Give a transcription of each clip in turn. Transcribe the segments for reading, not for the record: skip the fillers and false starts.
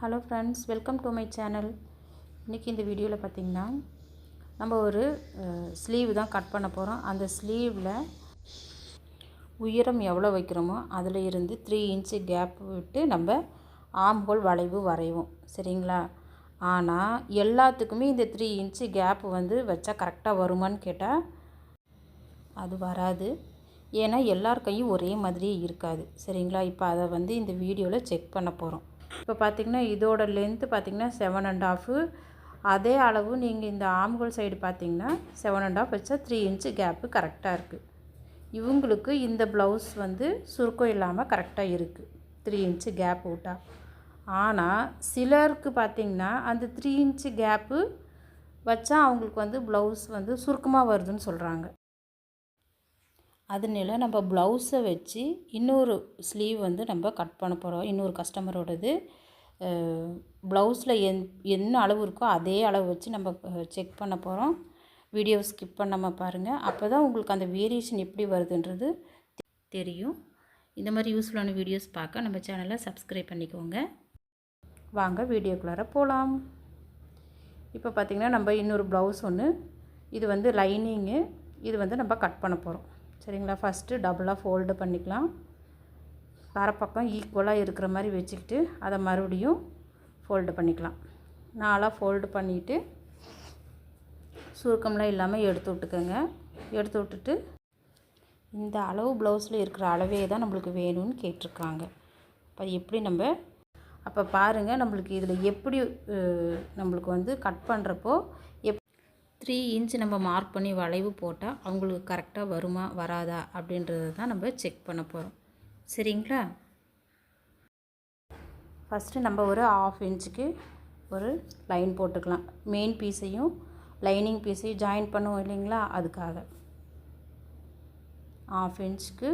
Hello friends, welcome to my channel. இன்றைக்கி இந்த வீடியோவில் பார்த்திங்கன்னா நம்ம ஒரு ஸ்லீவ் தான் கட் பண்ண போகிறோம். அந்த ஸ்லீவில் உயரம் எவ்வளோ வைக்கிறோமோ அதில் இருந்து 3 இன்ச்சு கேப் விட்டு நம்ம ஆர்ம் ஹோல் வளைவு வரைவோம். சரிங்களா? ஆனால் எல்லாத்துக்குமே இந்த 3 இன்ச்சு கேப் வச்சா கரெக்டாக வருமானு கேட்டால் அது வராது. ஏன்னா எல்லார் கையும் ஒரே மாதிரியே இருக்காது. சரிங்களா? இப்போ அதை இந்த வீடியோவில் செக் பண்ண போகிறோம். இப்போ பார்த்திங்கன்னா இதோட லென்த்து பார்த்திங்கன்னா 7.5. அதே அளவு நீங்கள் இந்த ஆர்ம் ஹோல் சைடு பார்த்திங்கன்னா 7.5 வச்சா 3 இன்ச்சு கேப்பு கரெக்டாக இருக்குது. இவங்களுக்கு இந்த ப்ளவுஸ் சுருக்கம் இல்லாமல் கரெக்டாக இருக்குது 3 இன்ச்சு கேப் விட்டா. ஆனால் சிலருக்கு பார்த்திங்கன்னா அந்த 3 இன்ச்சு கேப்பு வச்சா அவங்களுக்கு ப்ளவுஸ் சுருக்கமாக வருதுன்னு சொல்கிறாங்க. அதனால நம்ம ப்ளவுஸை வச்சு இன்னொரு ஸ்லீவ் நம்ம கட் பண்ண போகிறோம். இன்னொரு கஸ்டமரோடது ப்ளவுஸில் என்ன அளவு இருக்கோ அதே அளவு வச்சு நம்ம செக் பண்ண போகிறோம். வீடியோ ஸ்கிப் பண்ணாமல் பாருங்கள். அப்போ தான் உங்களுக்கு அந்த வேரியேஷன் எப்படி வருதுன்றது தெரியும். இந்த மாதிரி யூஸ்ஃபுல்லான வீடியோஸ் பார்க்க நம்ம சேனலை சப்ஸ்கிரைப் பண்ணிக்கோங்க. வாங்க வீடியோக்குள்ளார போகலாம். இப்போ பார்த்திங்கன்னா நம்ம இன்னொரு ப்ளவுஸ் ஒன்று, இது லைனிங்கு, இது நம்ம கட் பண்ண போகிறோம். சரிங்களா? ஃபஸ்ட்டு டபுளாக ஃபோல்டு பண்ணிக்கலாம். பக்கம் ஈக்குவலாக இருக்கிற மாதிரி வச்சுக்கிட்டு அதை மறுபடியும் ஃபோல்டு பண்ணிக்கலாம். 4ஆக ஃபோல்டு பண்ணிவிட்டு சுருக்கம்லாம் இல்லாமல் எடுத்து விட்டுக்கோங்க. எடுத்து விட்டுட்டு இந்த அளவு ப்ளவுஸில் இருக்கிற அளவே தான் நம்மளுக்கு வேணும்னு கேட்டிருக்காங்க. அப்போ எப்படி அப்போ பாருங்கள், நம்மளுக்கு இதில் எப்படி நம்மளுக்கு கட் பண்ணுறப்போ 3 இன்ச் நம்ம மார்க் பண்ணி வளைவு போட்டால் அவங்களுக்கு கரெக்டாக வருமா வராதா அப்படின்றது தான் நம்ம செக் பண்ண போகிறோம். சரிங்களா? ஃபஸ்ட்டு நம்ம ஒரு 1/2 இன்ச்சுக்கு ஒரு லைன் போட்டுக்கலாம். மெயின் பீஸையும் லைனிங் பீஸையும் ஜாயின் பண்ணுவோம் இல்லைங்களா? அதுக்காக 1/2 இன்ச்சுக்கு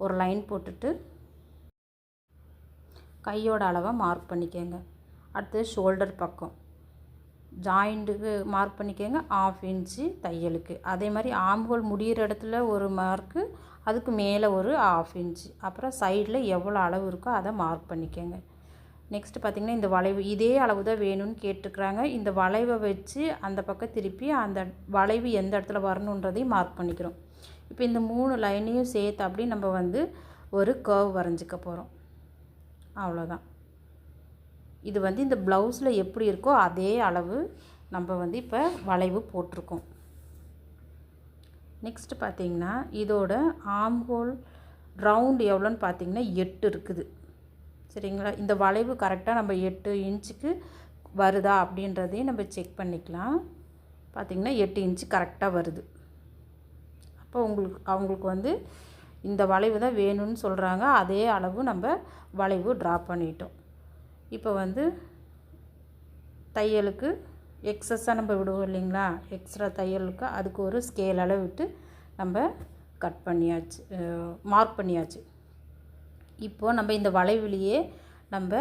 ஒரு லைன் போட்டுட்டு கையோட அளவை மார்க் பண்ணிக்கோங்க. அடுத்து ஷோல்டர் பக்கம் ஜாயிண்ட்டுக்கு மார்க் பண்ணிக்கோங்க 1/2 இன்ச்சு தையலுக்கு. அதே மாதிரி ஆர்ம் ஹோல் முடிகிற இடத்துல ஒரு மார்க்கு, அதுக்கு மேலே ஒரு 1/2 இன்ச்சு, அப்புறம் சைடில் எவ்வளோ அளவு இருக்கோ அதை மார்க் பண்ணிக்கோங்க. நெக்ஸ்ட்டு பார்த்திங்கன்னா இந்த வளைவு இதே அளவு தான் வேணும்னு கேட்டுருக்குறாங்க. இந்த வளைவை வச்சு அந்த பக்கம் திருப்பி அந்த வளைவு எந்த இடத்துல வரணுன்றதையும் மார்க் பண்ணிக்கிறோம். இப்போ இந்த 3 லைனையும் சேர்த்து அப்படி நம்ம ஒரு கர்வ் வரைஞ்சிக்க போகிறோம். அவ்வளோதான். இது இந்த ப்ளவுஸில் எப்படி இருக்கோ அதே அளவு நம்ம இப்போ வளைவு போட்டிருக்கோம். நெக்ஸ்ட்டு பார்த்திங்கன்னா இதோட ஆர்ம் ஹோல் ரவுண்ட் எவ்வளோன்னு பார்த்திங்கன்னா 8 இருக்குது. சரிங்களா? இந்த வளைவு கரெக்டாக நம்ம 8 இன்ச்சுக்கு வருதா அப்படின்றதையும் நம்ம செக் பண்ணிக்கலாம். பார்த்திங்கன்னா 8 இன்ச்சு கரெக்டாக வருது. அப்போ அவங்களுக்கு இந்த வளைவு தான் வேணும்னு சொல்கிறாங்க. அதே அளவு நம்ம வளைவு ட்ரா பண்ணிட்டோம். இப்போ தையலுக்கு எக்ஸஸாக நம்ம விடுவோம் இல்லைங்களா? எக்ஸ்ட்ரா தையலுக்கு அதுக்கு ஒரு ஸ்கேல் அளவு விட்டு நம்ம கட் பண்ணியாச்சு, மார்க் பண்ணியாச்சு. இப்போது நம்ம இந்த வளைவுலேயே நம்ம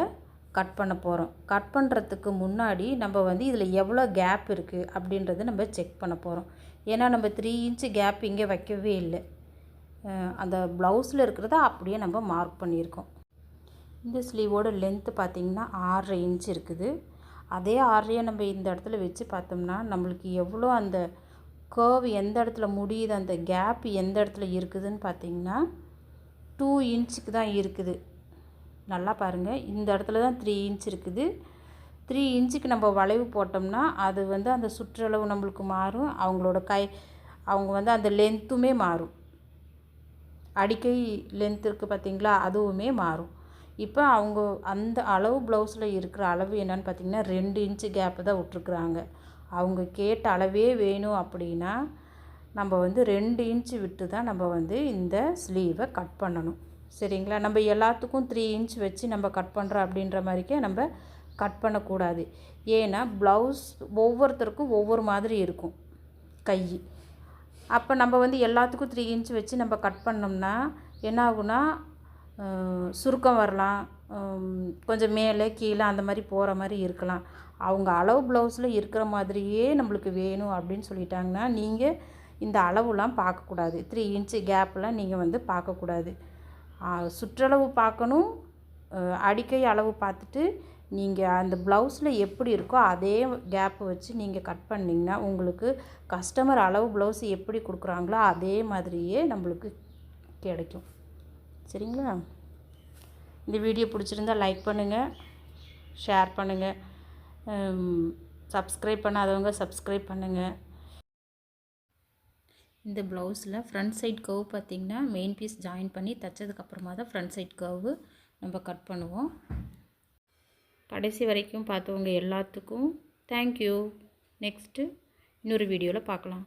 கட் பண்ண போகிறோம். கட் பண்ணுறதுக்கு முன்னாடி நம்ம இதில் எவ்வளோ கேப் இருக்குது அப்படின்றத நம்ம செக் பண்ண போகிறோம். ஏன்னா நம்ம 3 இன்ச்சு கேப் இங்கே வைக்கவே இல்லை. அந்த ப்ளவுஸில் இருக்கிறத அப்படியே நம்ம மார்க் பண்ணியிருக்கோம். இந்த ஸ்லீவோட லென்த்து பார்த்திங்கன்னா 6.5 இன்ச் இருக்குது. அதே 6.5 நம்ம இந்த இடத்துல வச்சு பார்த்தோம்னா நம்மளுக்கு எவ்வளோ அந்த கர்வ் எந்த இடத்துல முடியுது, அந்த கேப் எந்த இடத்துல இருக்குதுன்னு பார்த்திங்கன்னா 2 இன்ச்சுக்கு தான் இருக்குது. நல்லா பாருங்கள், இந்த இடத்துல தான் 3 இன்ச் இருக்குது. 3 இன்ச்சுக்கு நம்ம வளைவு போட்டோம்னா அது அந்த சுற்றளவு நம்மளுக்கு மாறும். அவங்களோட அவங்க அந்த லென்த்துமே மாறும். அடிக்கை லென்த் இருக்குது பார்த்திங்களா, அதுவுமே மாறும். இப்போ அவங்க அந்த அளவு ப்ளவுஸில் இருக்கிற அளவு என்னென்னு பார்த்திங்கன்னா 2 இன்ச்சு கேப்பு தான் விட்ருக்குறாங்க. அவங்க கேட்ட அளவே வேணும் அப்படின்னா நம்ம 2 இன்ச்சு விட்டு தான் நம்ம இந்த ஸ்லீவை கட் பண்ணணும். சரிங்களா? நம்ம எல்லாத்துக்கும் 3 இன்ச் வச்சு நம்ம கட் பண்ணுறோம் அப்படின்ற மாதிரிக்கே நம்ம கட் பண்ணக்கூடாது. ஏன்னா ப்ளவுஸ் ஒவ்வொருத்தருக்கும் ஒவ்வொரு மாதிரி இருக்கும் கை. அப்போ நம்ம எல்லாத்துக்கும் 3 இன்ச் வச்சு நம்ம கட் பண்ணோம்னா என்ன ஆகுனா சுருக்கம் வரலாம், கொஞ்சம் மேலே கீழே அந்த மாதிரி போகிற மாதிரி இருக்கலாம். அவங்க அளவு ப்ளவுஸில் இருக்கிற மாதிரியே நம்மளுக்கு வேணும் அப்படின்னு சொல்லிட்டாங்கன்னா நீங்கள் இந்த அளவுலாம் பார்க்கக்கூடாது. 3 இன்ச்சு கேப்லாம் நீங்கள் பார்க்கக்கூடாது. சுற்றளவு பார்க்கணும், அடிக்கை அளவு பார்த்துட்டு நீங்கள் அந்த ப்ளவுஸில் எப்படி இருக்கோ அதே கேப்பை வச்சு நீங்கள் கட் பண்ணிங்கன்னா உங்களுக்கு கஸ்டமர் அளவு ப்ளவுஸ் எப்படி கொடுக்குறாங்களோ அதே மாதிரியே நம்மளுக்கு கிடைக்கும். சரிங்களா? இந்த வீடியோ பிடிச்சிருந்தால் லைக் பண்ணுங்கள், ஷேர் பண்ணுங்கள், சப்ஸ்கிரைப் பண்ணாதவங்க சப்ஸ்கிரைப் பண்ணுங்கள். இந்த ப்ளவுஸில் ஃப்ரண்ட் சைட் கர்வ் பார்த்திங்கன்னா மெயின் பீஸ் ஜாயின் பண்ணி தைச்சதுக்கப்புறமா தான் ஃப்ரண்ட் சைட் கர்வு நம்ம கட் பண்ணுவோம். கடைசி வரைக்கும் பார்த்தவங்க எல்லாத்துக்கும் தேங்க்யூ. நெக்ஸ்ட்டு இன்னொரு வீடியோவில் பார்க்கலாம்.